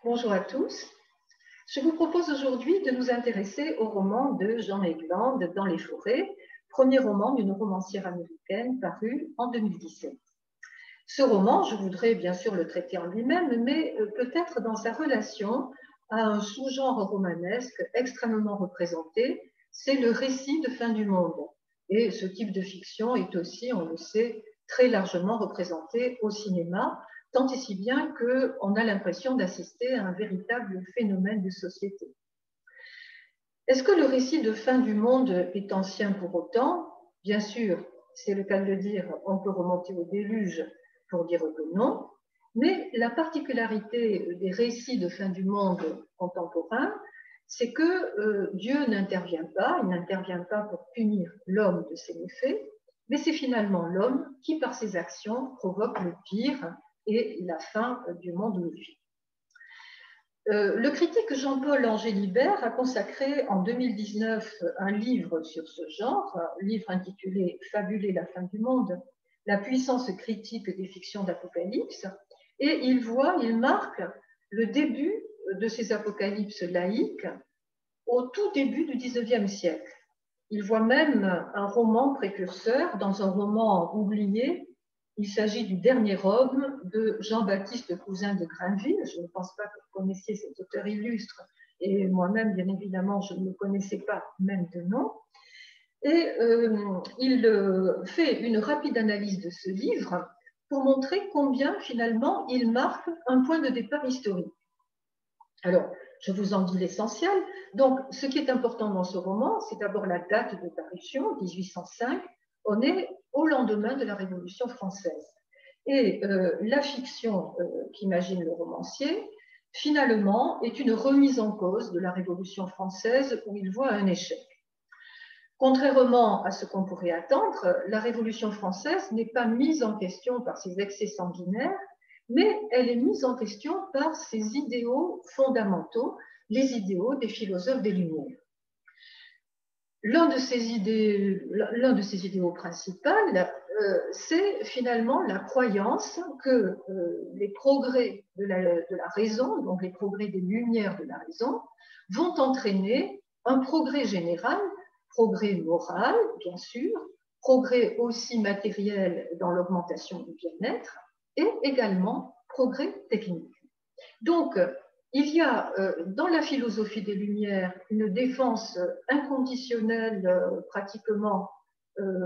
Bonjour à tous. Je vous propose aujourd'hui de nous intéresser au roman de Jean Egland, Dans les forêts, premier roman d'une romancière américaine paru en 2017. Ce roman, je voudrais bien sûr le traiter en lui-même, mais peut-être dans sa relation à un sous-genre romanesque extrêmement représenté, c'est le récit de fin du monde. Et ce type de fiction est aussi, on le sait, très largement représenté au cinéma, tant et si bien qu'on a l'impression d'assister à un véritable phénomène de société. Est-ce que le récit de fin du monde est ancien pour autant? Bien sûr, c'est le cas de le dire, on peut remonter au déluge pour dire que non, mais la particularité des récits de fin du monde contemporains, c'est que Dieu n'intervient pas, il n'intervient pas pour punir l'homme de ses méfaits, mais c'est finalement l'homme qui, par ses actions, provoque le pire et la fin du monde où il vit. Le critique Jean-Paul Angélibert a consacré en 2019 un livre sur ce genre, un livre intitulé « Fabuler la fin du monde, la puissance critique des fictions d'apocalypse », et il marque le début de ces apocalypses laïques au tout début du XIXe siècle. Il voit même un roman précurseur dans un roman oublié. Il s'agit du Dernier Homme de Jean-Baptiste Cousin de Grainville. Je ne pense pas que vous connaissiez cet auteur illustre, et moi-même, bien évidemment, je ne le connaissais pas, même de nom. Et il fait une rapide analyse de ce livre pour montrer combien, finalement, il marque un point de départ historique. Alors, je vous en dis l'essentiel. Donc, ce qui est important dans ce roman, c'est d'abord la date de parution, 1805. On est au lendemain de la Révolution française. Et la fiction qu'imagine le romancier, finalement, est une remise en cause de la Révolution française où il voit un échec. Contrairement à ce qu'on pourrait attendre, la Révolution française n'est pas mise en question par ses excès sanguinaires, mais elle est mise en question par ses idéaux fondamentaux, les idéaux des philosophes des Lumières. L'un de ces idéaux principaux, c'est finalement la croyance que les progrès de la raison, donc les progrès des Lumières de la raison, vont entraîner un progrès général, progrès moral, bien sûr, progrès aussi matériel dans l'augmentation du bien-être, et également progrès technique. Donc, il y a dans la philosophie des Lumières une défense inconditionnelle pratiquement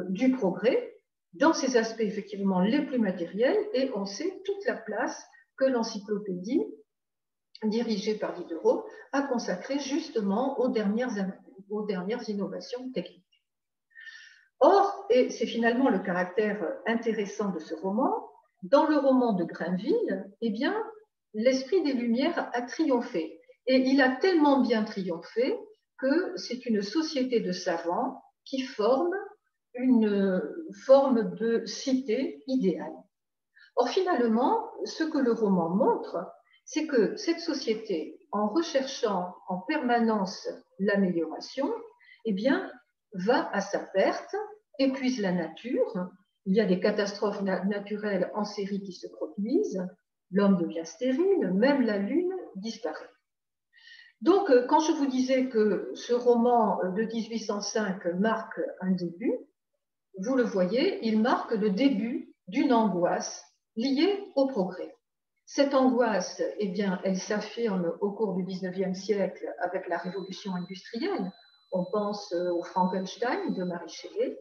du progrès, dans ses aspects effectivement les plus matériels, et on sait toute la place que l'encyclopédie, dirigée par Diderot, a consacrée justement aux dernières innovations techniques. Or, et c'est finalement le caractère intéressant de ce roman, dans le roman de Grainville, eh bien, l'esprit des Lumières a triomphé. Et il a tellement bien triomphé que c'est une société de savants qui forme une forme de cité idéale. Or, finalement, ce que le roman montre, c'est que cette société, en recherchant en permanence l'amélioration, eh bien, va à sa perte, épuise la nature. Il y a des catastrophes naturelles en série qui se produisent, l'homme devient stérile, même la lune disparaît. Donc, quand je vous disais que ce roman de 1805 marque un début, vous le voyez, il marque le début d'une angoisse liée au progrès. Cette angoisse, eh bien, elle s'affirme au cours du XIXe siècle avec la révolution industrielle. On pense au Frankenstein de Mary Shelley.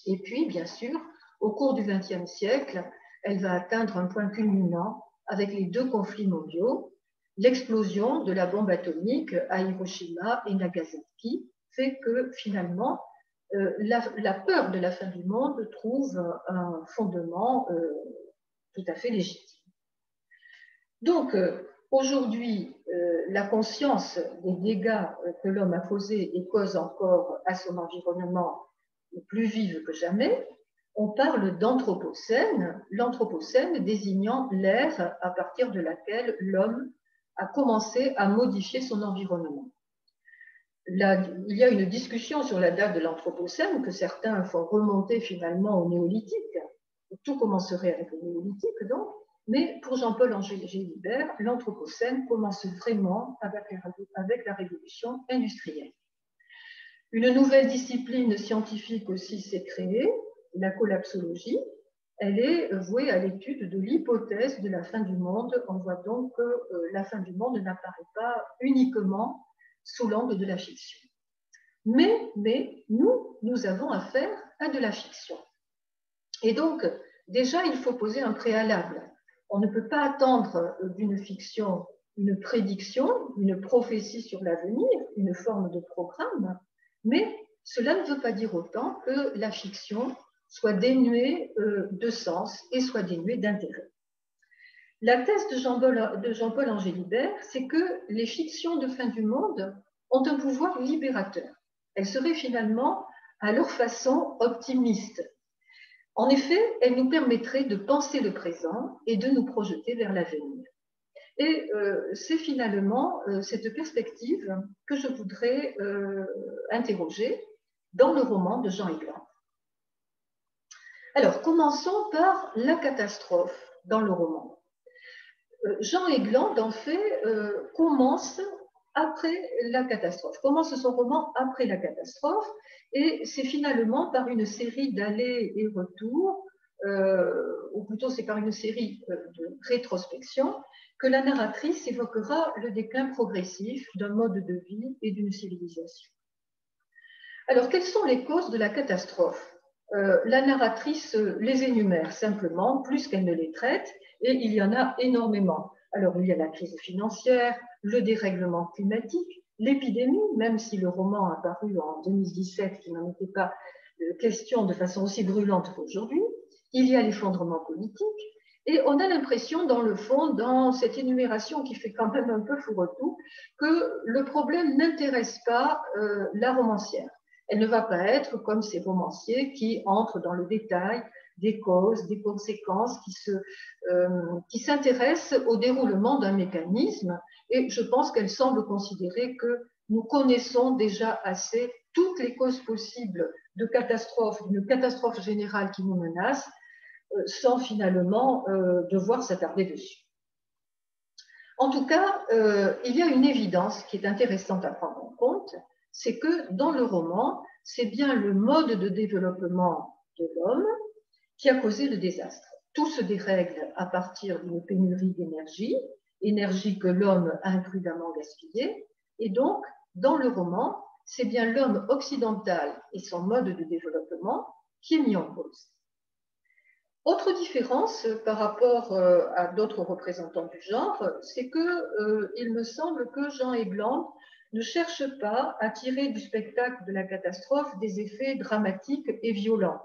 Et puis, bien sûr, au cours du XXe siècle, elle va atteindre un point culminant avec les deux conflits mondiaux. L'explosion de la bombe atomique à Hiroshima et Nagasaki fait que finalement, la peur de la fin du monde trouve un fondement tout à fait légitime. Donc, aujourd'hui, la conscience des dégâts que l'homme a causés et cause encore à son environnement est plus vive que jamais. On parle d'anthropocène, l'anthropocène désignant l'ère à partir de laquelle l'homme a commencé à modifier son environnement. Là, il y a une discussion sur la date de l'anthropocène que certains font remonter finalement au néolithique. Tout commencerait avec le néolithique, donc. Mais pour Jean-Paul Gélibert, l'Anthropocène commence vraiment avec la révolution industrielle. Une nouvelle discipline scientifique aussi s'est créée, la collapsologie. Elle est vouée à l'étude de l'hypothèse de la fin du monde. On voit donc que la fin du monde n'apparaît pas uniquement sous l'angle de la fiction. Mais nous avons affaire à de la fiction. Et donc, déjà, il faut poser un préalable. On ne peut pas attendre d'une fiction une prédiction, une prophétie sur l'avenir, une forme de programme, mais cela ne veut pas dire autant que la fiction soit dénuée de sens et soit dénuée d'intérêt. La thèse de Jean-Paul Gélibert, c'est que les fictions de fin du monde ont un pouvoir libérateur. Elles seraient finalement, à leur façon, optimistes. En effet, elles nous permettraient de penser le présent et de nous projeter vers l'avenir. Et c'est finalement cette perspective que je voudrais interroger dans le roman de Jean Egland. Alors, commençons par la catastrophe dans le roman. Jean Egland, en fait, commence après la catastrophe, commence son roman après la catastrophe, et c'est finalement par une série d'allers et retours, ou plutôt c'est par une série de rétrospections, que la narratrice évoquera le déclin progressif d'un mode de vie et d'une civilisation. Alors, quelles sont les causes de la catastrophe ? La narratrice les énumère simplement, plus qu'elle ne les traite, et il y en a énormément. Alors, il y a la crise financière, le dérèglement climatique, l'épidémie, même si le roman a paru en 2017, qui n'en était pas question de façon aussi brûlante qu'aujourd'hui. Il y a l'effondrement politique, et on a l'impression, dans le fond, dans cette énumération qui fait quand même un peu fourre-tout, que le problème n'intéresse pas la romancière. Elle ne va pas être comme ces romanciers qui entrent dans le détail des causes, des conséquences, qui s'intéressent au déroulement d'un mécanisme. Et je pense qu'elle semble considérer que nous connaissons déjà assez toutes les causes possibles de catastrophe, d'une catastrophe générale qui nous menace, sans finalement devoir s'attarder dessus. En tout cas, il y a une évidence qui est intéressante à prendre en compte, c'est que dans le roman, c'est bien le mode de développement de l'homme qui a causé le désastre. Tout se dérègle à partir d'une pénurie d'énergie, énergie que l'homme a imprudemment gaspillée, et donc, dans le roman, c'est bien l'homme occidental et son mode de développement qui est mis en cause. Autre différence par rapport à d'autres représentants du genre, c'est qu'il me semble que Jean Egland ne cherche pas à tirer du spectacle de la catastrophe des effets dramatiques et violents.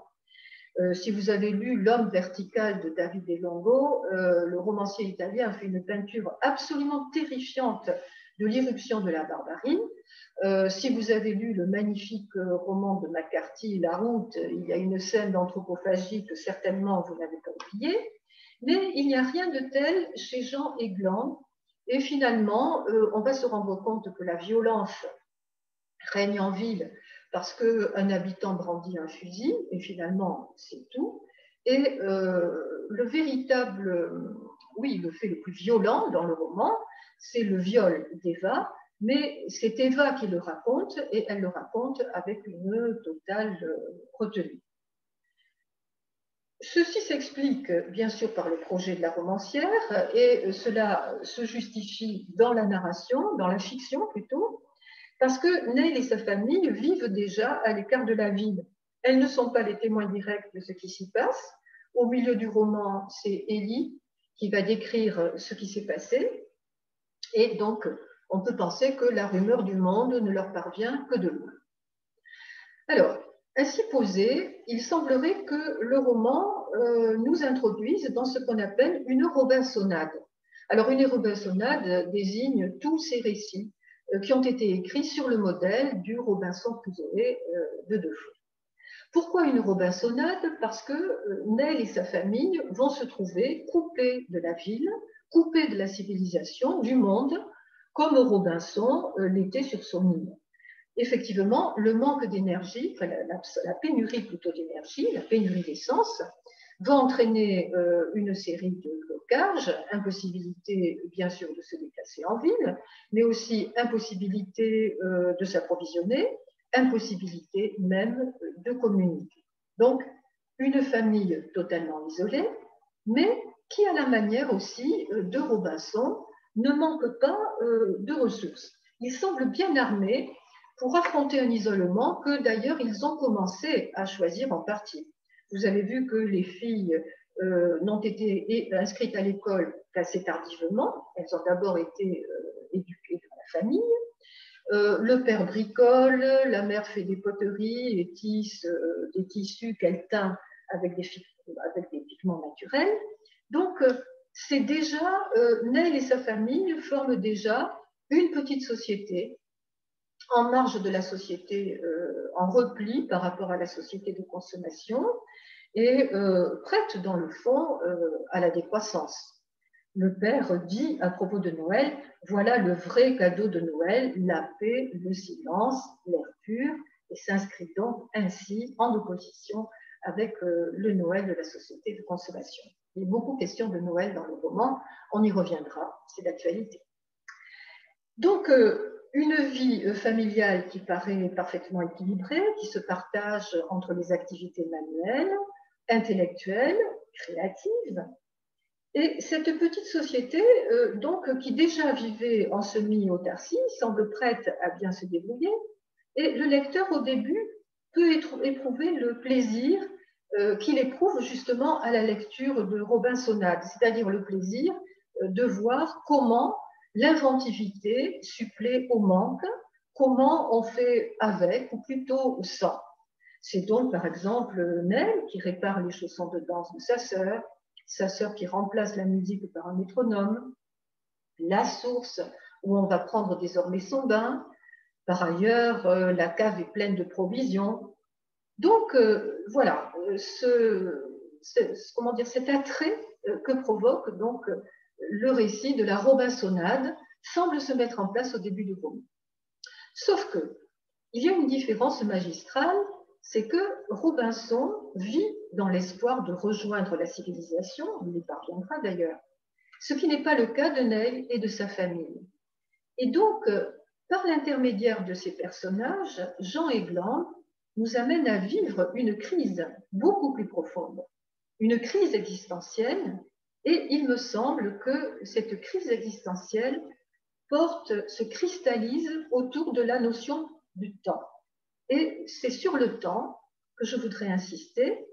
Si vous avez lu L'homme vertical de Davide Longo, le romancier italien a fait une peinture absolument terrifiante de l'irruption de la barbarie. Si vous avez lu le magnifique roman de McCarthy, La Route, il y a une scène d'anthropophagie que certainement vous n'avez pas oubliée, mais il n'y a rien de tel chez Jean Egland, et finalement, on va se rendre compte que la violence règne en ville parce qu'un habitant brandit un fusil, et finalement, c'est tout. Et le fait le plus violent dans le roman, c'est le viol d'Eva, mais c'est Eva qui le raconte, et elle le raconte avec une totale retenue. Ceci s'explique bien sûr par le projet de la romancière, et cela se justifie dans la narration, dans la fiction plutôt, parce que Neil et sa famille vivent déjà à l'écart de la ville. Elles ne sont pas les témoins directs de ce qui s'y passe. Au milieu du roman, c'est Ellie qui va décrire ce qui s'est passé, et donc on peut penser que la rumeur du monde ne leur parvient que de loin. Alors, ainsi posé, il semblerait que le roman nous introduise dans ce qu'on appelle une robinsonade. Alors, une robinsonade désigne tous ces récits qui ont été écrits sur le modèle du Robinson Crusoe de Defoe. Pourquoi une robinsonade ? Parce que Neil et sa famille vont se trouver coupés de la ville, coupés de la civilisation, du monde, comme Robinson l'était sur son île. Effectivement, le manque d'énergie, enfin, la pénurie plutôt d'énergie, la pénurie d'essence, va entraîner une série de blocages, impossibilité bien sûr de se déplacer en ville, mais aussi impossibilité de s'approvisionner, impossibilité même de communiquer. Donc, une famille totalement isolée, mais qui, à la manière aussi de Robinson, ne manque pas de ressources. Ils semblent bien armés pour affronter un isolement que d'ailleurs ils ont commencé à choisir en partie. Vous avez vu que les filles n'ont été inscrites à l'école qu'assez tardivement. Elles ont d'abord été éduquées dans la famille. Le père bricole, la mère fait des poteries et tisse des tissus qu'elle teint avec des pigments naturels. Donc, c'est déjà, Neil et sa famille forment déjà une petite société en marge de la société, en repli par rapport à la société de consommation et prête dans le fond à la décroissance. Le père dit à propos de Noël, voilà le vrai cadeau de Noël, la paix, le silence, l'air pur, et s'inscrit donc ainsi en opposition avec le Noël de la société de consommation. Il y a beaucoup de questions de Noël dans le roman, on y reviendra, c'est d'actualité. Donc, une vie familiale qui paraît parfaitement équilibrée, qui se partage entre les activités manuelles, intellectuelles, créatives. Et cette petite société, donc, qui déjà vivait en semi-autarcie, semble prête à bien se débrouiller. Et le lecteur, au début, peut éprouver le plaisir qu'il éprouve justement à la lecture de Robinsonade, c'est-à-dire le plaisir de voir comment l'inventivité supplée au manque, comment on fait avec, ou plutôt sans. C'est donc par exemple Nell qui répare les chaussons de danse de sa sœur qui remplace la musique par un métronome, la source où on va prendre désormais son bain. Par ailleurs, la cave est pleine de provisions. Donc voilà, cet attrait que provoque donc le récit de la Robinsonade semble se mettre en place au début du roman. Sauf que il y a une différence magistrale, c'est que Robinson vit dans l'espoir de rejoindre la civilisation, il y parviendra d'ailleurs, ce qui n'est pas le cas de Neil et de sa famille. Et donc, par l'intermédiaire de ces personnages, Jean Egland nous amène à vivre une crise beaucoup plus profonde, une crise existentielle, et il me semble que cette crise existentielle se cristallise autour de la notion du temps. Et c'est sur le temps que je voudrais insister.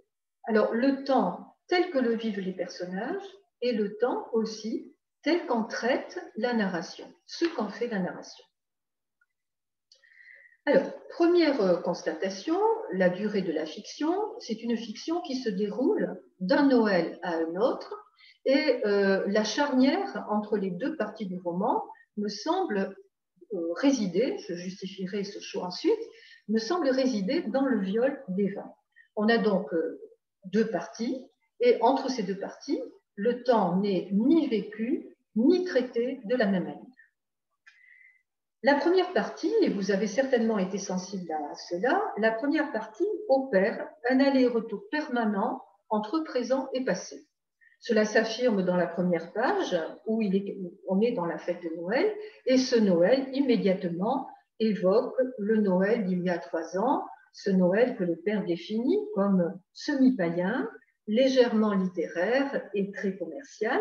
Alors, le temps tel que le vivent les personnages et le temps aussi tel qu'en traite la narration, ce qu'en fait la narration. Alors, première constatation, la durée de la fiction, c'est une fiction qui se déroule d'un Noël à un autre et la charnière entre les deux parties du roman me semble résider, je justifierai ce choix ensuite, me semble résider dans le viol d'Eva. On a donc deux parties et entre ces deux parties, le temps n'est ni vécu ni traité de la même manière. La première partie, et vous avez certainement été sensible à cela, la première partie opère un aller-retour permanent entre présent et passé. Cela s'affirme dans la première page où on est dans la fête de Noël et ce Noël immédiatement évoque le Noël d'il y a 3 ans, ce Noël que le père définit comme semi-païen, légèrement littéraire et très commercial,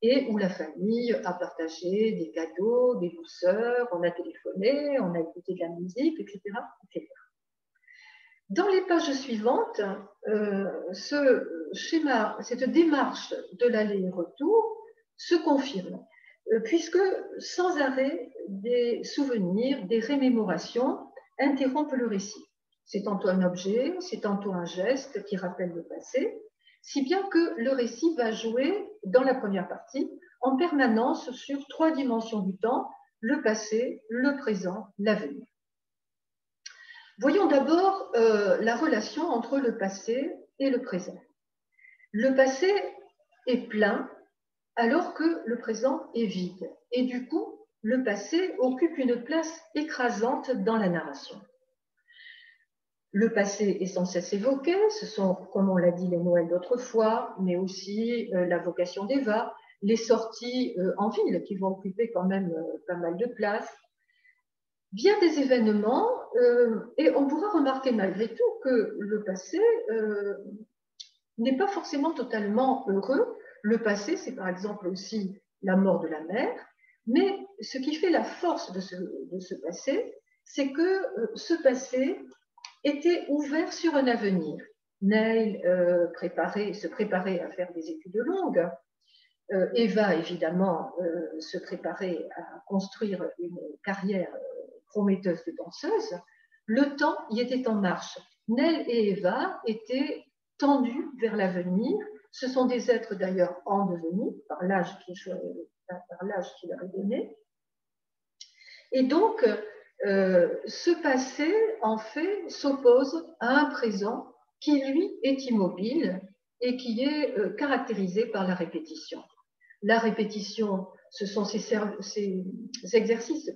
et où la famille a partagé des cadeaux, des douceurs, on a téléphoné, on a écouté de la musique, etc. etc. Dans les pages suivantes, ce schéma, cette démarche de l'aller-retour se confirme, puisque sans arrêt des souvenirs, des rémémorations interrompent le récit. C'est tantôt un objet, c'est tantôt un geste qui rappelle le passé, si bien que le récit va jouer, dans la première partie, en permanence sur 3 dimensions du temps, le passé, le présent, l'avenir. Voyons d'abord la relation entre le passé et le présent. Le passé est plein alors que le présent est vide. Et du coup, le passé occupe une place écrasante dans la narration. Le passé est sans cesse évoqué, ce sont, comme on l'a dit, les Noëls d'autrefois, mais aussi la vocation d'Eva, les sorties en ville qui vont occuper quand même pas mal de place. Bien des événements, et on pourra remarquer malgré tout que le passé n'est pas forcément totalement heureux. Le passé, c'est par exemple aussi la mort de la mère, mais ce qui fait la force de ce passé, c'est que ce passé était ouvert sur un avenir. Neil se préparait à faire des études longues. Eva, évidemment, se préparait à construire une carrière prometteuse de danseuse. Le temps y était en marche. Neil et Eva étaient tendus vers l'avenir. Ce sont des êtres d'ailleurs en devenir par l'âge qui leur est donné. Et donc, ce passé, en fait, s'oppose à un présent qui, lui, est immobile et qui est caractérisé par la répétition. La répétition, ce sont ces exercices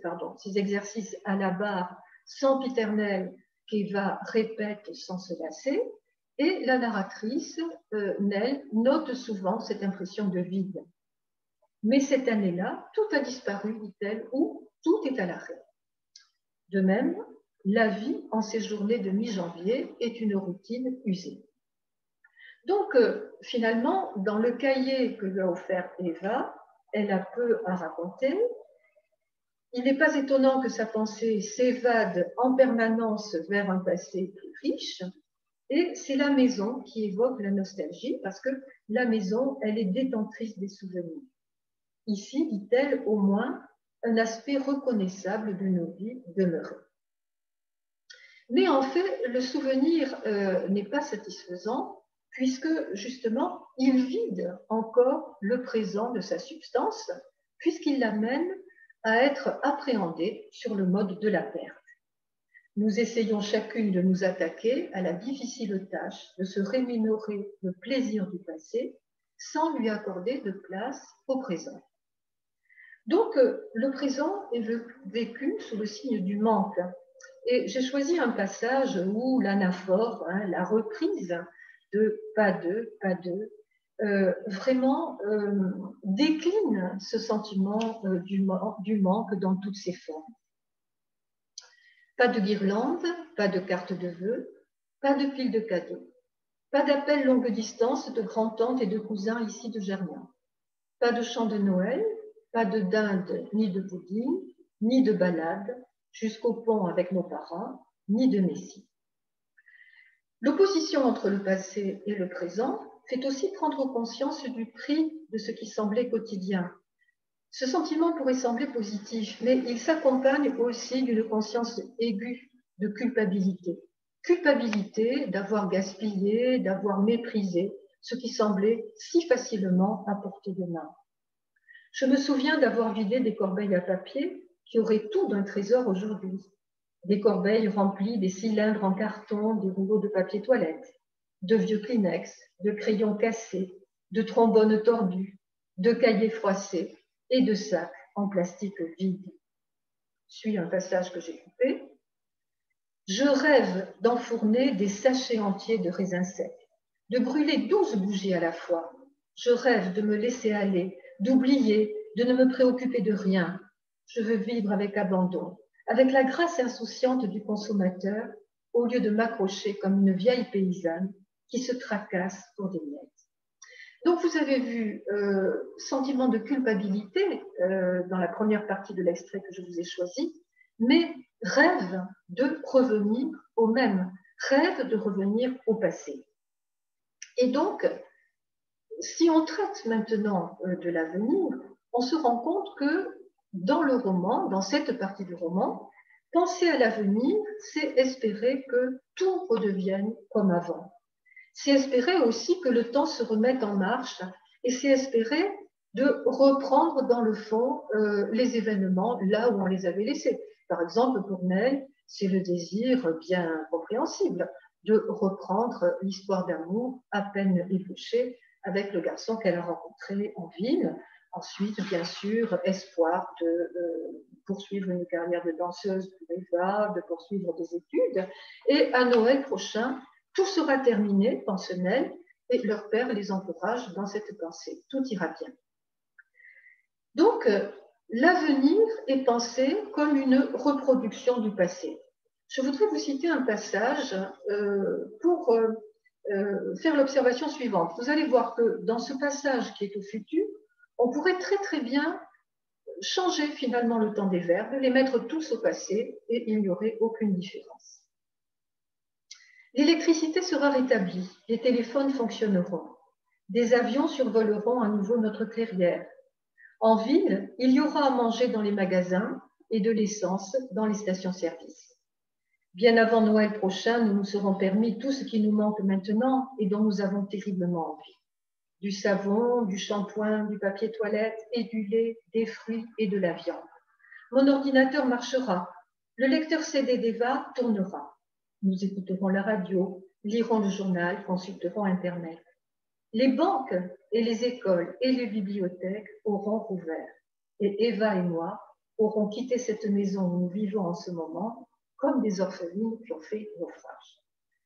à la barre sempiternelle qu'Eva répète sans se lasser, et la narratrice, Nell, note souvent cette impression de vide. Mais cette année-là, tout a disparu, dit-elle, ou tout est à l'arrêt. De même, la vie en ces journées de mi-janvier est une routine usée. Donc, finalement, dans le cahier que lui a offert Eva, elle a peu à raconter. Il n'est pas étonnant que sa pensée s'évade en permanence vers un passé plus riche. Et c'est la maison qui évoque la nostalgie, parce que la maison, elle est détentrice des souvenirs. Ici, dit-elle, au moins, un aspect reconnaissable de nos vies demeurées. Mais en fait, le souvenir n'est pas satisfaisant, puisque justement, il vide encore le présent de sa substance, puisqu'il l'amène à être appréhendé sur le mode de la perte. Nous essayons chacune de nous attaquer à la difficile tâche de se remémorer le plaisir du passé sans lui accorder de place au présent. Donc, le présent est vécu sous le signe du manque. Et j'ai choisi un passage où l'anaphore, la reprise de pas deux, vraiment décline ce sentiment du manque dans toutes ses formes. Pas de guirlande, pas de carte de vœux, pas de pile de cadeaux, pas d'appel longue distance de grand-tantes et de cousins ici de Germain, pas de chant de Noël, pas de dinde ni de pudding, ni de balade, jusqu'au pont avec nos parents, ni de messie. L'opposition entre le passé et le présent fait aussi prendre conscience du prix de ce qui semblait quotidien. Ce sentiment pourrait sembler positif, mais il s'accompagne aussi d'une conscience aiguë de culpabilité. Culpabilité d'avoir gaspillé, d'avoir méprisé ce qui semblait si facilement à portée de main. Je me souviens d'avoir vidé des corbeilles à papier qui auraient tout d'un trésor aujourd'hui. Des corbeilles remplies des cylindres en carton, des rouleaux de papier toilette, de vieux Kleenex, de crayons cassés, de trombones tordus, de cahiers froissés et de sacs en plastique vide. Suit un passage que j'ai coupé. Je rêve d'enfourner des sachets entiers de raisins secs, de brûler 12 bougies à la fois. Je rêve de me laisser aller, d'oublier, de ne me préoccuper de rien. Je veux vivre avec abandon, avec la grâce insouciante du consommateur, au lieu de m'accrocher comme une vieille paysanne qui se tracasse pour des miettes. Donc vous avez vu sentiment de culpabilité dans la première partie de l'extrait que je vous ai choisi, mais rêve de revenir au même, rêve de revenir au passé. Et donc, si on traite maintenant de l'avenir, on se rend compte que dans le roman, dans cette partie du roman, penser à l'avenir, c'est espérer que tout redevienne comme avant. C'est espérer aussi que le temps se remette en marche et c'est espérer de reprendre dans le fond les événements là où on les avait laissés. Par exemple, pour Nell, c'est le désir bien compréhensible de reprendre l'histoire d'amour à peine ébauchée avec le garçon qu'elle a rencontré en ville Ensuite, bien sûr, espoir de poursuivre une carrière de danseuse pour Eva, de poursuivre des études. Et à Noël prochain, tout sera terminé, pensent-elles, et leur père les encourage dans cette pensée. Tout ira bien. Donc, l'avenir est pensé comme une reproduction du passé. Je voudrais vous citer un passage pour faire l'observation suivante. Vous allez voir que dans ce passage qui est au futur, on pourrait très très bien changer finalement le temps des verbes, les mettre tous au passé et il n'y aurait aucune différence. L'électricité sera rétablie, les téléphones fonctionneront, des avions survoleront à nouveau notre clairière. En ville, il y aura à manger dans les magasins et de l'essence dans les stations-service. Bien avant Noël prochain, nous nous serons permis tout ce qui nous manque maintenant et dont nous avons terriblement envie. Du savon, du shampoing, du papier toilette et du lait, des fruits et de la viande. Mon ordinateur marchera, le lecteur CD d'Eva tournera. Nous écouterons la radio, lirons le journal, consulterons Internet. Les banques et les écoles et les bibliothèques auront rouvert. Et Eva et moi aurons quitté cette maison où nous vivons en ce moment comme des orphelines qui ont fait naufrage.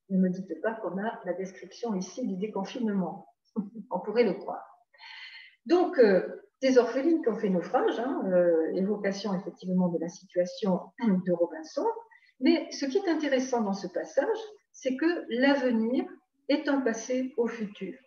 Ne me dites pas qu'on a la description ici du déconfinement. On pourrait le croire. Donc, des orphelines qui ont fait naufrage, évocation effectivement de la situation de Robinson. Mais ce qui est intéressant dans ce passage, c'est que l'avenir est un passé au futur.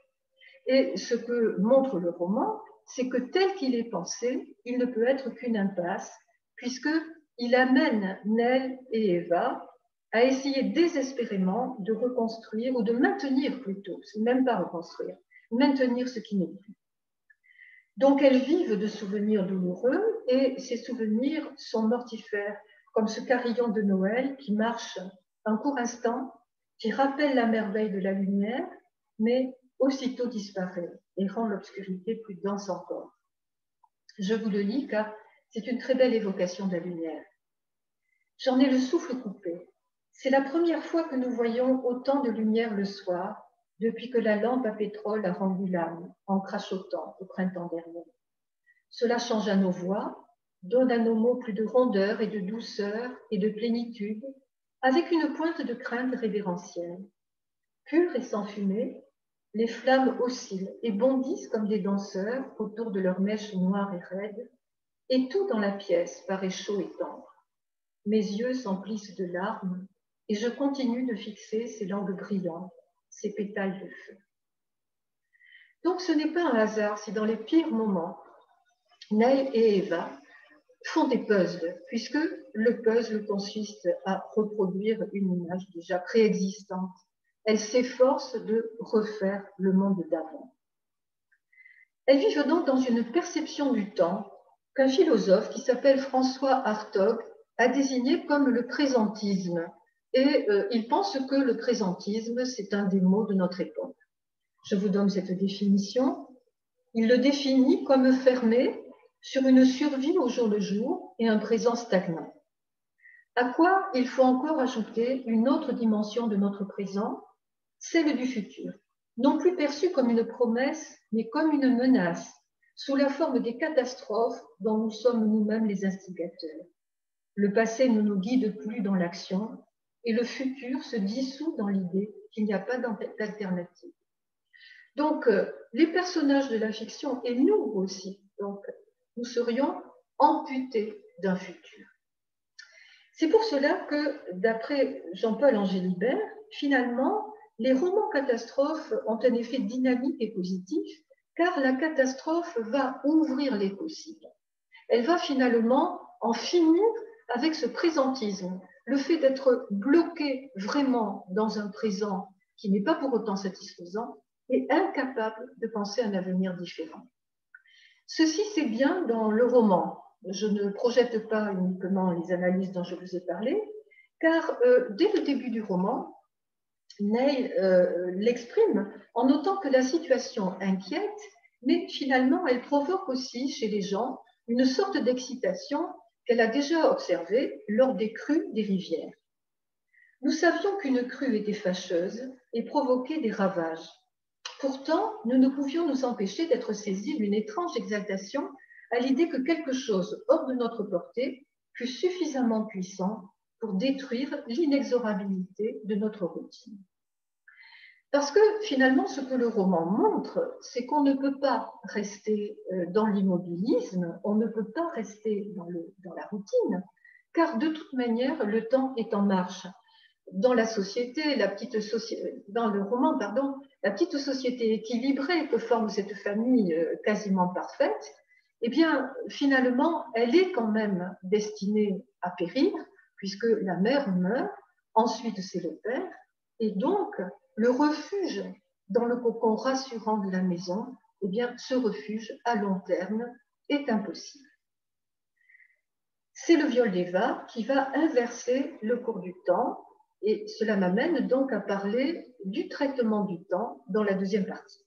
Et ce que montre le roman, c'est que tel qu'il est pensé, il ne peut être qu'une impasse, puisqu'il amène Nell et Eva à essayer désespérément de reconstruire, ou de maintenir plutôt, c'est même pas reconstruire, maintenir ce qui n'est plus. Donc elles vivent de souvenirs douloureux et ces souvenirs sont mortifères, comme ce carillon de Noël qui marche un court instant, qui rappelle la merveille de la lumière, mais aussitôt disparaît et rend l'obscurité plus dense encore. Je vous le lis car c'est une très belle évocation de la lumière. J'en ai le souffle coupé. C'est la première fois que nous voyons autant de lumière le soir depuis que la lampe à pétrole a rendu l'âme en crachotant au printemps dernier. Cela change à nos voix, donne à nos mots plus de rondeur et de douceur et de plénitude, avec une pointe de crainte révérentielle. Pure et sans fumée, les flammes oscillent et bondissent comme des danseurs autour de leurs mèches noires et raides, et tout dans la pièce paraît chaud et tendre. Mes yeux s'emplissent de larmes et je continue de fixer ces langues brillantes, ces pétales de feu. Donc ce n'est pas un hasard si dans les pires moments, Nell et Eva font des puzzles, puisque le puzzle consiste à reproduire une image déjà préexistante. Elles s'efforcent de refaire le monde d'avant. Elles vivent donc dans une perception du temps qu'un philosophe qui s'appelle François Hartog a désigné comme le présentisme. Et il pense que le présentisme, c'est un des mots de notre époque. Je vous donne cette définition. Il le définit comme fermé sur une survie au jour le jour et un présent stagnant. À quoi il faut encore ajouter une autre dimension de notre présent, celle du futur, non plus perçue comme une promesse, mais comme une menace, sous la forme des catastrophes dont nous sommes nous-mêmes les instigateurs. Le passé ne nous guide plus dans l'action et le futur se dissout dans l'idée qu'il n'y a pas d'alternative. Donc, les personnages de la fiction, et nous aussi, donc, nous serions amputés d'un futur. C'est pour cela que, d'après Jean-Paul Angélibert, finalement, les romans catastrophes ont un effet dynamique et positif, car la catastrophe va ouvrir les possibles. Elle va finalement en finir avec ce présentisme, le fait d'être bloqué vraiment dans un présent qui n'est pas pour autant satisfaisant et incapable de penser à un avenir différent. Ceci, c'est bien dans le roman. Je ne projette pas uniquement les analyses dont je vous ai parlé, car dès le début du roman, Nell l'exprime en notant que la situation inquiète, mais finalement, elle provoque aussi chez les gens une sorte d'excitation qu'elle a déjà observée lors des crues des rivières. Nous savions qu'une crue était fâcheuse et provoquait des ravages. Pourtant, nous ne pouvions nous empêcher d'être saisis d'une étrange exaltation à l'idée que quelque chose hors de notre portée fût suffisamment puissant pour détruire l'inexorabilité de notre routine. Parce que finalement, ce que le roman montre, c'est qu'on ne peut pas rester dans l'immobilisme, on ne peut pas rester dans la routine, car de toute manière, le temps est en marche. Dans la société, dans le roman, pardon, la petite société équilibrée que forme cette famille quasiment parfaite, eh bien, finalement, elle est quand même destinée à périr, puisque la mère meurt, ensuite c'est le père, et donc le refuge dans le cocon rassurant de la maison, eh bien, ce refuge à long terme est impossible. C'est le viol d'Eva qui va inverser le cours du temps, et cela m'amène donc à parler du traitement du temps dans la deuxième partie.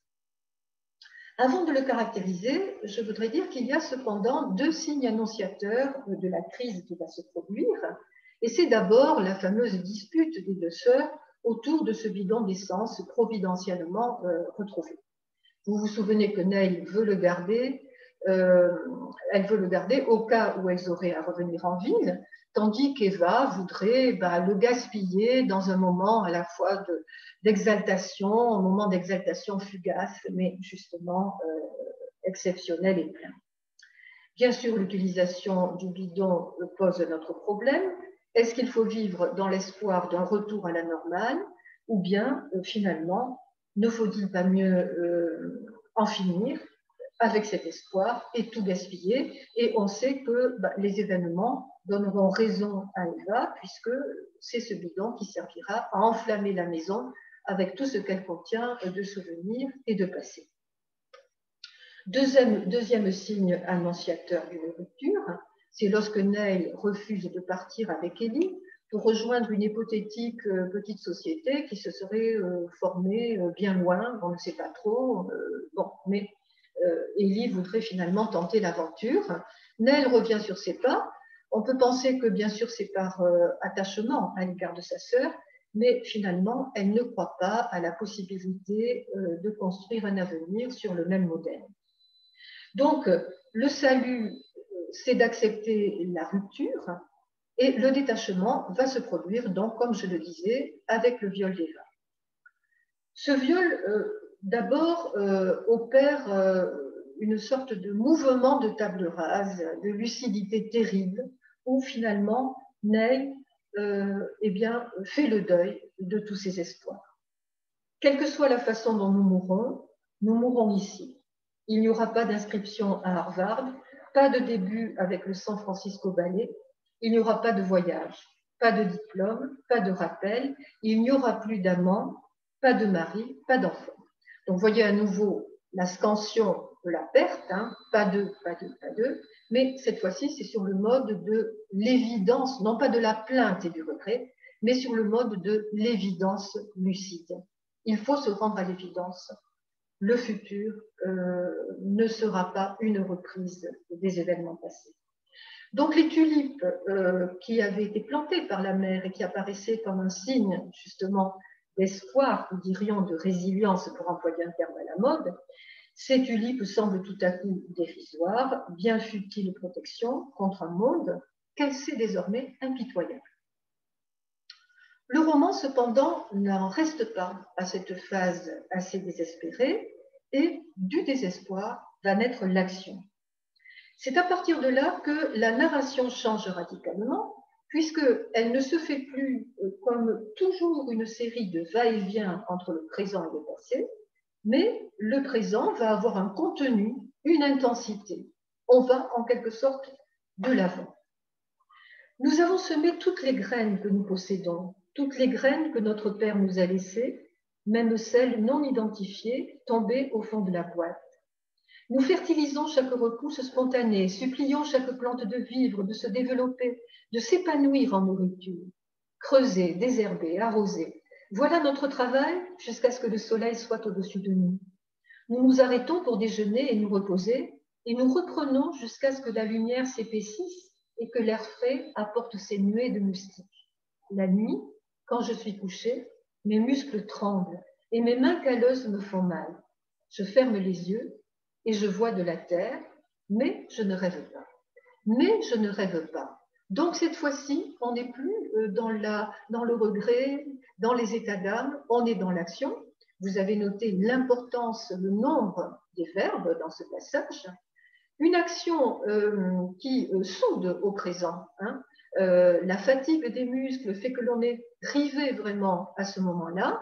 Avant de le caractériser, je voudrais dire qu'il y a cependant deux signes annonciateurs de la crise qui va se produire, et c'est d'abord la fameuse dispute des deux sœurs autour de ce bidon d'essence providentiellement retrouvé. Vous vous souvenez que Neil veut le garder, elle veut le garder au cas où elles auraient à revenir en ville, tandis qu'Eva voudrait le gaspiller dans un moment à la fois d'exaltation, un moment d'exaltation fugace, mais justement exceptionnel et plein. Bien sûr, l'utilisation du bidon pose notre problème. Est-ce qu'il faut vivre dans l'espoir d'un retour à la normale, ou bien finalement, ne faut-il pas mieux en finir avec cet espoir et tout gaspiller? Et on sait que les événements donneront raison à Eva, puisque c'est ce bidon qui servira à enflammer la maison avec tout ce qu'elle contient de souvenirs et de passé. Deuxième signe annonciateur d'une rupture, c'est lorsque Neil refuse de partir avec Ellie pour rejoindre une hypothétique petite société qui se serait formée bien loin, on ne sait pas trop, mais Ellie voudrait finalement tenter l'aventure. Neil revient sur ses pas. On peut penser que bien sûr c'est par attachement à l'égard de sa sœur, mais finalement elle ne croit pas à la possibilité de construire un avenir sur le même modèle. Donc le salut, c'est d'accepter la rupture, et le détachement va se produire donc, comme je le disais, avec le viol d'Eva. Ce viol, d'abord, opère une sorte de mouvement de table rase, de lucidité terrible, où finalement Neil fait le deuil de tous ses espoirs. Quelle que soit la façon dont nous mourrons ici. Il n'y aura pas d'inscription à Harvard, pas de début avec le San Francisco Ballet, il n'y aura pas de voyage, pas de diplôme, pas de rappel, il n'y aura plus d'amant, pas de mari, pas d'enfant. Donc, voyez à nouveau la scansion de la perte, pas de, mais cette fois-ci, c'est sur le mode de l'évidence, non pas de la plainte et du regret, mais sur le mode de l'évidence lucide. Il faut se rendre à l'évidence. Le futur ne sera pas une reprise des événements passés. Donc les tulipes qui avaient été plantées par la mère et qui apparaissaient comme un signe justement d'espoir, nous dirions de résilience pour employer un terme à la mode, ces tulipes semblent tout à coup dérisoires, bien futile protection contre un monde qu'elle sait désormais impitoyable. Le roman, cependant, n'en reste pas à cette phase assez désespérée, et du désespoir va naître l'action. C'est à partir de là que la narration change radicalement, puisqu'elle ne se fait plus comme toujours une série de va-et-vient entre le présent et le passé, mais le présent va avoir un contenu, une intensité. On va en quelque sorte de l'avant. Nous avons semé toutes les graines que nous possédons, toutes les graines que notre Père nous a laissées, même celles non identifiées, tombées au fond de la boîte. Nous fertilisons chaque repousse spontanée, supplions chaque plante de vivre, de se développer, de s'épanouir en nourriture. Creuser, désherber, arroser. Voilà notre travail jusqu'à ce que le soleil soit au-dessus de nous. Nous nous arrêtons pour déjeuner et nous reposer, et nous reprenons jusqu'à ce que la lumière s'épaississe et que l'air frais apporte ses nuées de moustiques. La nuit, quand je suis couchée, mes muscles tremblent et mes mains calleuses me font mal. Je ferme les yeux et je vois de la terre, mais je ne rêve pas. Mais je ne rêve pas. Donc cette fois-ci, on n'est plus dans le regret, dans les états d'âme, on est dans l'action. Vous avez noté l'importance, le nombre des verbes dans ce passage. Une action qui soude au présent. Hein. La fatigue des muscles fait que l'on est rivé vraiment à ce moment-là.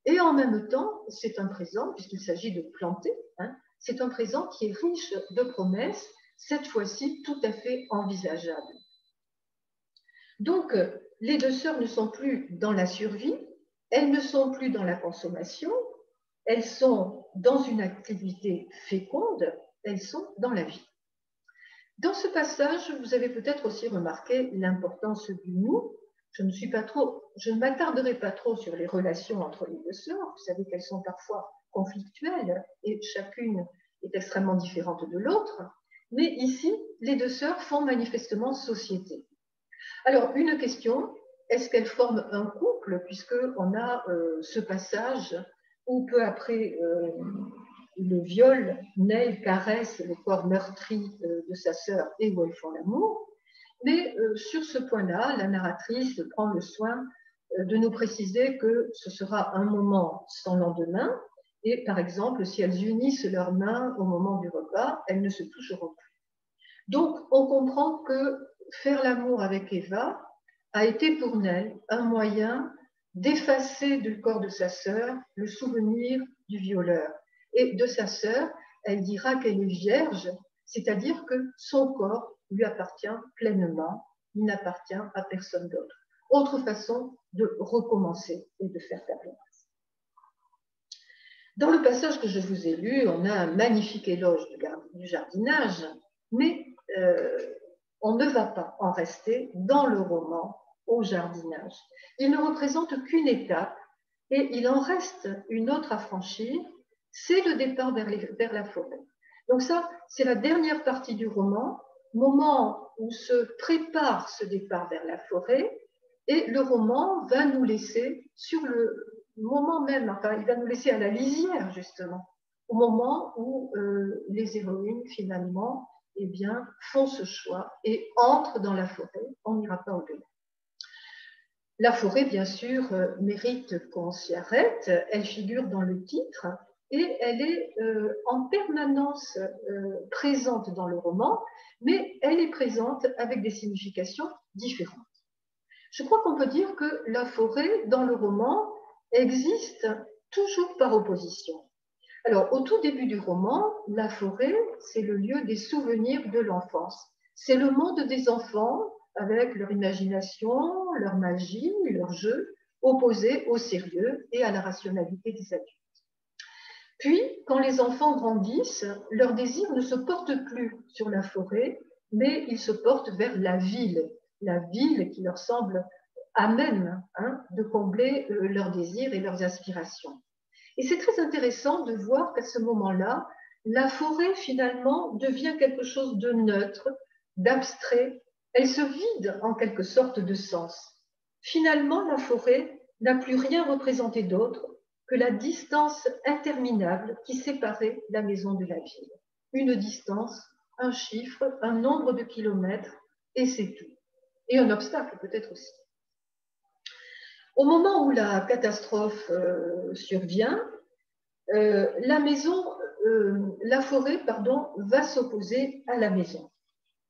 Et en même temps, c'est un présent, puisqu'il s'agit de planter, hein, c'est un présent qui est riche de promesses, cette fois-ci tout à fait envisageable. Donc, les deux sœurs ne sont plus dans la survie, elles ne sont plus dans la consommation, elles sont dans une activité féconde, elles sont dans la vie. Dans ce passage, vous avez peut-être aussi remarqué l'importance du nous. Je ne m'attarderai pas trop sur les relations entre les deux sœurs. Vous savez qu'elles sont parfois conflictuelles et chacune est extrêmement différente de l'autre. Mais ici, les deux sœurs font manifestement société. Alors, une question, est-ce qu'elles forment un couple, puisqu'on a ce passage où peu après le viol, Neil caresse le corps meurtri de sa sœur et où elles font l'amour. Mais sur ce point-là, la narratrice prend le soin de nous préciser que ce sera un moment sans lendemain. Et par exemple, si elles unissent leurs mains au moment du repas, elles ne se toucheront plus. Donc, on comprend que faire l'amour avec Eva a été pour Nell un moyen d'effacer du corps de sa sœur le souvenir du violeur. Et de sa sœur, elle dira qu'elle est vierge, c'est-à-dire que son corps lui appartient pleinement, il n'appartient à personne d'autre. Autre façon de recommencer et de faire table rase. Dans le passage que je vous ai lu, on a un magnifique éloge du jardinage, mais on ne va pas en rester dans le roman au jardinage. Il ne représente qu'une étape et il en reste une autre à franchir, c'est le départ vers la forêt. Donc ça, c'est la dernière partie du roman, moment où se prépare ce départ vers la forêt, et le roman va nous laisser sur le moment même, enfin, il va nous laisser à la lisière justement, au moment où les héroïnes finalement eh bien, font ce choix et entrent dans la forêt. On n'ira pas au-delà. La forêt, bien sûr, mérite qu'on s'y arrête. Elle figure dans le titre et elle est en permanence présente dans le roman, mais elle est présente avec des significations différentes. Je crois qu'on peut dire que la forêt, dans le roman, existe toujours par opposition. Alors, au tout début du roman, la forêt, c'est le lieu des souvenirs de l'enfance. C'est le monde des enfants avec leur imagination, leur magie, leur jeu, opposés au sérieux et à la rationalité des adultes. Puis, quand les enfants grandissent, leur désir ne se porte plus sur la forêt, mais ils se portent vers la ville qui leur semble à même de combler leurs désirs et leurs aspirations. Et c'est très intéressant de voir qu'à ce moment-là, la forêt finalement devient quelque chose de neutre, d'abstrait. Elle se vide en quelque sorte de sens. Finalement, la forêt n'a plus rien représenté d'autre que la distance interminable qui séparait la maison de la ville. Une distance, un chiffre, un nombre de kilomètres, et c'est tout. Et un obstacle peut-être aussi. Au moment où la catastrophe survient, la forêt, va s'opposer à la maison.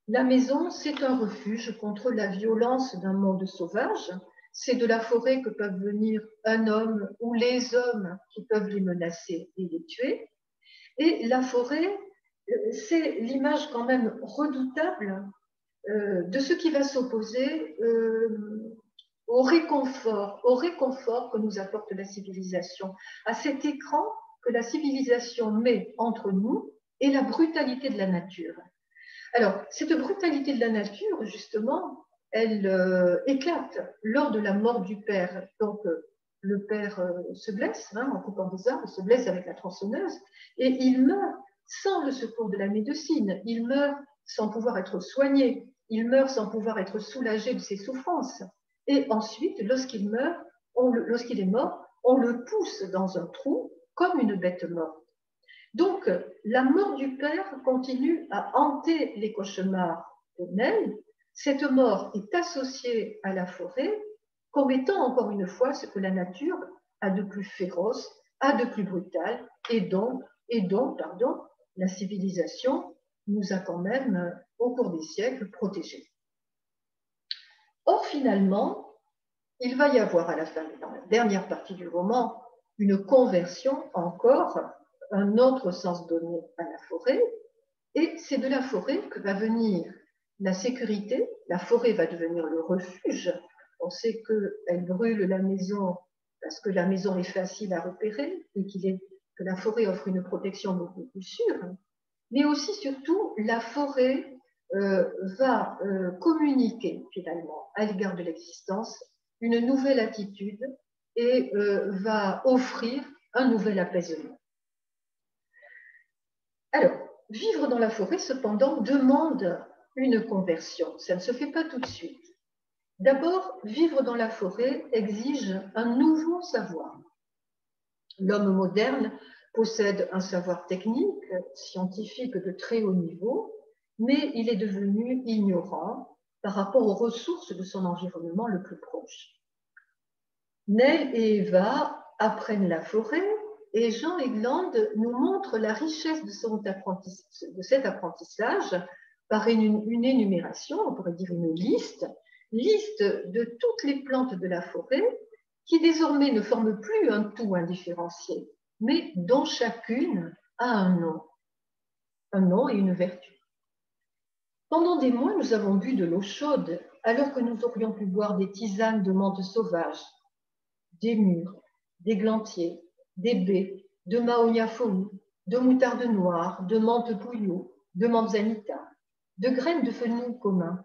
La maison, c'est un refuge contre la violence d'un monde sauvage. C'est de la forêt que peuvent venir un homme ou les hommes qui peuvent les menacer et les tuer. Et la forêt, c'est l'image quand même redoutable de ce qui va s'opposer au réconfort que nous apporte la civilisation, à cet écran que la civilisation met entre nous et la brutalité de la nature. Alors, cette brutalité de la nature, justement, elle éclate lors de la mort du père. Donc, le père se blesse en coupant des arbres, se blesse avec la tronçonneuse, et il meurt sans le secours de la médecine. Il meurt sans pouvoir être soigné. Il meurt sans pouvoir être soulagé de ses souffrances. Et ensuite, lorsqu'il est mort, on le pousse dans un trou comme une bête morte. Donc, la mort du père continue à hanter les cauchemars de Neil. Cette mort est associée à la forêt comme étant, encore une fois, ce que la nature a de plus féroce, a de plus brutal, et dont la civilisation nous a quand même, au cours des siècles, protégés. Or, finalement, il va y avoir à la fin, dans la dernière partie du roman, une conversion encore, un autre sens donné à la forêt, et c'est de la forêt que va venir la sécurité. La forêt va devenir le refuge. On sait qu'elle brûle la maison parce que la maison est facile à repérer et que la forêt offre une protection beaucoup plus sûre. Mais aussi, surtout, la forêt va communiquer finalement à l'égard de l'existence une nouvelle attitude et va offrir un nouvel apaisement. Alors, vivre dans la forêt, cependant, demande une conversion. Ça ne se fait pas tout de suite. D'abord, vivre dans la forêt exige un nouveau savoir. L'homme moderne possède un savoir technique, scientifique de très haut niveau, mais il est devenu ignorant par rapport aux ressources de son environnement le plus proche. Neil et Eva apprennent la forêt et Jean Egland nous montre la richesse de cet apprentissage par une énumération, on pourrait dire une liste de toutes les plantes de la forêt qui désormais ne forment plus un tout indifférencié, mais dont chacune a un nom et une vertu. Pendant des mois, nous avons bu de l'eau chaude, alors que nous aurions pu boire des tisanes de menthe sauvage, des mûres, des glantiers, des baies, de mahonia folie, de moutarde noire, de menthe bouillot, de manzanita, de graines de fenouil commun,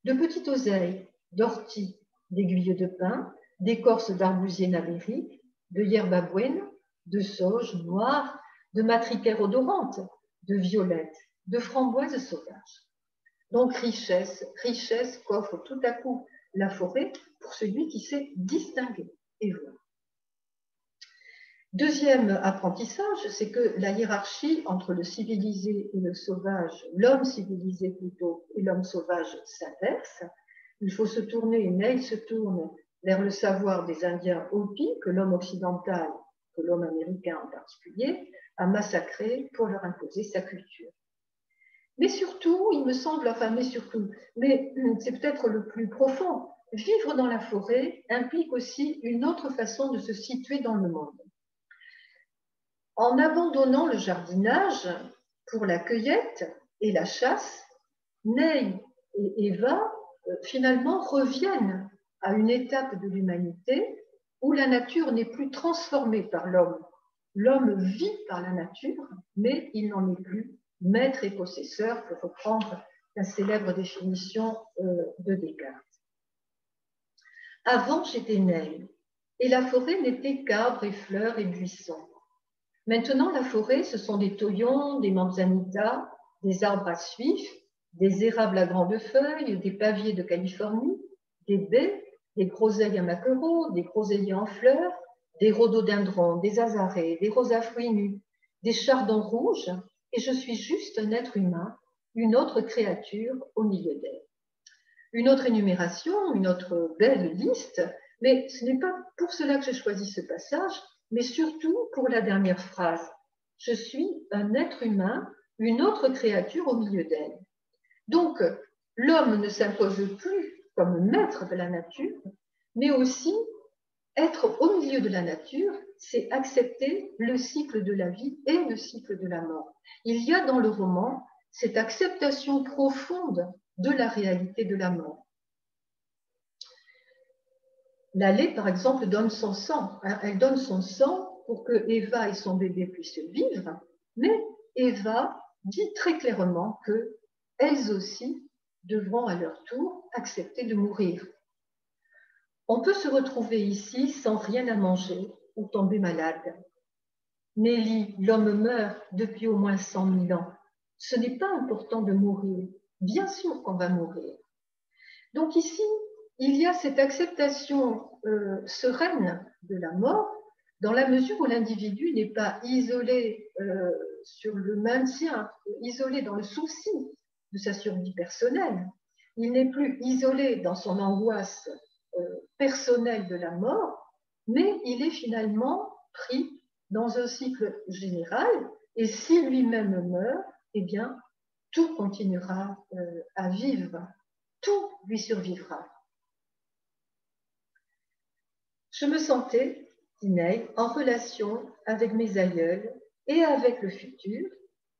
de petites oseilles, d'orties, d'aiguilles de pin, d'écorces d'arbousier nabérique, de yerba buena, de sauge noire, de matricaire odorante, de violettes, de framboises sauvages. Donc richesse qu'offre tout à coup la forêt pour celui qui sait distinguer et voir. Deuxième apprentissage, c'est que la hiérarchie entre le civilisé et le sauvage, l'homme civilisé plutôt et l'homme sauvage s'inverse. Il faut se tourner, Neil se tourne vers le savoir des Indiens Hopi que l'homme occidental, que l'homme américain en particulier, a massacré pour leur imposer sa culture. Mais surtout, il me semble, mais c'est peut-être le plus profond, vivre dans la forêt implique aussi une autre façon de se situer dans le monde. En abandonnant le jardinage pour la cueillette et la chasse, Neil et Eva finalement reviennent à une étape de l'humanité où la nature n'est plus transformée par l'homme. L'homme vit par la nature, mais il n'en est plus maître et possesseur, pour reprendre la célèbre définition de Descartes. Avant, j'étais Neil, et la forêt n'était qu'arbres et fleurs et buissons. Maintenant, la forêt, ce sont des toyons, des manzanitas, des arbres à suif, des érables à grandes feuilles, des paviers de Californie, des baies, des groseilles à maquereaux, des groseilliers en fleurs, des rhododendrons, des azarées, des roses à fruits nus, des chardons rouges, et je suis juste un être humain, une autre créature au milieu d'elle. Une autre énumération, une autre belle liste, mais ce n'est pas pour cela que j'ai choisi ce passage, mais surtout pour la dernière phrase. Je suis un être humain, une autre créature au milieu d'elle. Donc, l'homme ne s'impose plus comme maître de la nature, mais aussi être au milieu de la nature, c'est accepter le cycle de la vie et le cycle de la mort. Il y a dans le roman cette acceptation profonde de la réalité de la mort. L'allée, par exemple, donne son sang. Elle donne son sang pour que Eva et son bébé puissent vivre, mais Eva dit très clairement qu'elles aussi devront à leur tour accepter de mourir. On peut se retrouver ici sans rien à manger ou tomber malade. Nelly, l'homme meurt depuis au moins 100 000 ans. Ce n'est pas important de mourir. Bien sûr qu'on va mourir. Donc ici, il y a cette acceptation sereine de la mort dans la mesure où l'individu n'est pas isolé sur le maintien, isolé dans le souci de sa survie personnelle. Il n'est plus isolé dans son angoisse personnelle de la mort, mais il est finalement pris dans un cycle général, et si lui-même meurt, eh bien, tout continuera à vivre, tout lui survivra. Je me sentais, dit Neil, en relation avec mes aïeuls et avec le futur,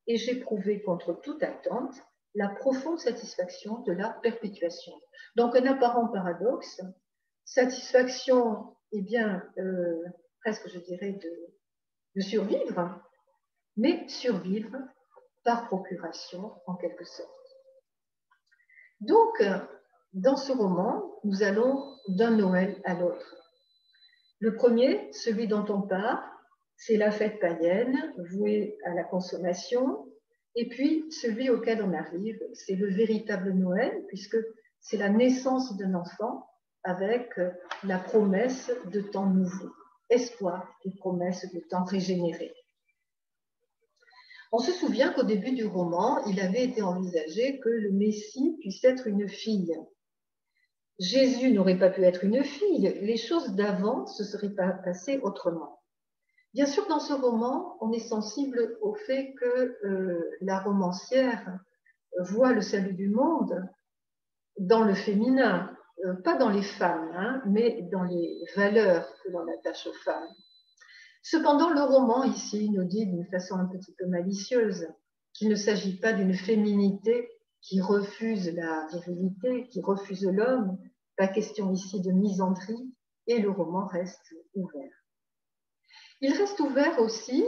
et j'éprouvais contre toute attente la profonde satisfaction de la perpétuation. Donc un apparent paradoxe, satisfaction, eh bien, presque je dirais de survivre, mais survivre par procuration en quelque sorte. Donc, dans ce roman, nous allons d'un Noël à l'autre. Le premier, celui dont on parle, c'est la fête païenne, vouée à la consommation. Et puis, celui auquel on arrive, c'est le véritable Noël, puisque c'est la naissance d'un enfant avec la promesse de temps nouveau, espoir et promesse de temps régénéré. On se souvient qu'au début du roman, il avait été envisagé que le Messie puisse être une fille. Jésus n'aurait pas pu être une fille, les choses d'avant ne se seraient pas passées autrement. Bien sûr, dans ce roman, on est sensible au fait que la romancière voit le salut du monde dans le féminin, pas dans les femmes, hein, mais dans les valeurs que l'on attache aux femmes. Cependant, le roman ici nous dit d'une façon un petit peu malicieuse qu'il ne s'agit pas d'une féminité qui refuse la virilité, qui refuse l'homme, pas question ici de misandrie, et le roman reste ouvert. Il reste ouvert aussi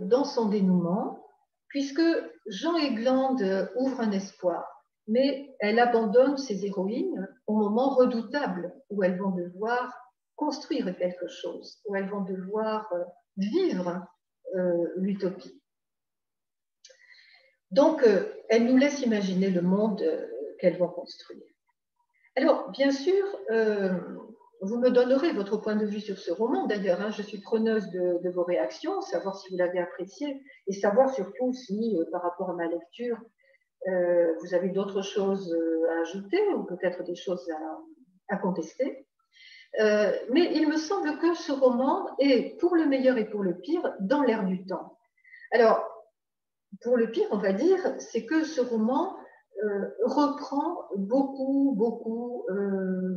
dans son dénouement, puisque Jean Aiglande ouvre un espoir, mais elle abandonne ses héroïnes au moment redoutable où elles vont devoir construire quelque chose, où elles vont devoir vivre l'utopie. Donc, elle nous laisse imaginer le monde qu'elles vont construire. Alors, bien sûr, vous me donnerez votre point de vue sur ce roman. D'ailleurs, hein, je suis preneuse de vos réactions, savoir si vous l'avez apprécié et savoir surtout si, par rapport à ma lecture, vous avez d'autres choses à ajouter ou peut-être des choses à contester. Mais il me semble que ce roman est, pour le meilleur et pour le pire, dans l'air du temps. Alors, pour le pire, on va dire, c'est que ce roman reprend beaucoup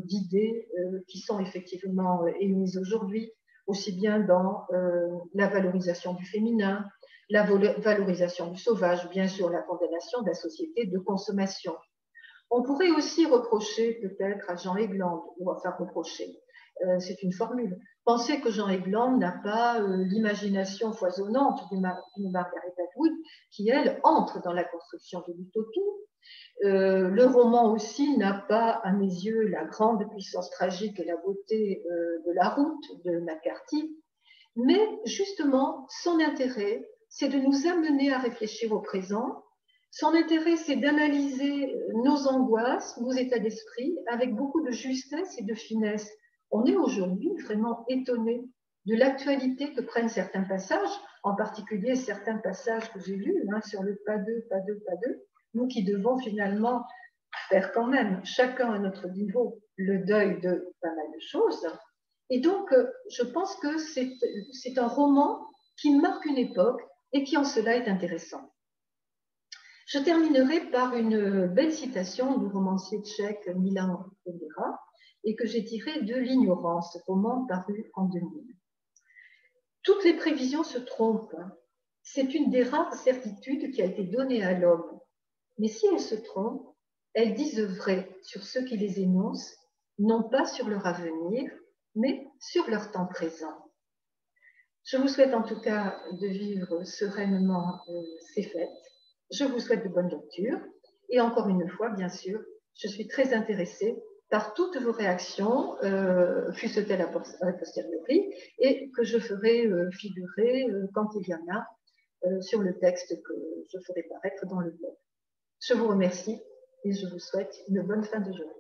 d'idées qui sont effectivement émises aujourd'hui, aussi bien dans la valorisation du féminin, la valorisation du sauvage, bien sûr la condamnation de la société de consommation. On pourrait aussi reprocher peut-être à Jean Aiglande, ou enfin reprocher, c'est une formule, penser que Jean Aiglande n'a pas l'imagination foisonnante d'une Margaret Atwood qui, elle, entre dans la construction de l'utopie. Le roman aussi n'a pas, à mes yeux, la grande puissance tragique et la beauté de La Route de McCarthy, mais justement, son intérêt, c'est de nous amener à réfléchir au présent. Son intérêt, c'est d'analyser nos angoisses, nos états d'esprit, avec beaucoup de justesse et de finesse. On est aujourd'hui vraiment étonné de l'actualité que prennent certains passages, en particulier certains passages que j'ai lus hein, sur le pas deux, pas deux, pas deux, nous qui devons finalement faire quand même, chacun à notre niveau, le deuil de pas mal de choses. Et donc, je pense que c'est un roman qui marque une époque et qui en cela est intéressant. Je terminerai par une belle citation du romancier tchèque Milan Kundera et que j'ai tirée de L'Ignorance, roman paru en 2000. Toutes les prévisions se trompent. C'est une des rares certitudes qui a été donnée à l'homme. Mais si elles se trompent, elles disent vrai sur ceux qui les énoncent, non pas sur leur avenir, mais sur leur temps présent. Je vous souhaite en tout cas de vivre sereinement ces fêtes. Je vous souhaite de bonnes lectures. Et encore une fois, bien sûr, je suis très intéressée par toutes vos réactions, fussent-elles a posteriori, et que je ferai figurer, quand il y en a, sur le texte que je ferai paraître dans le blog. Je vous remercie et je vous souhaite une bonne fin de journée.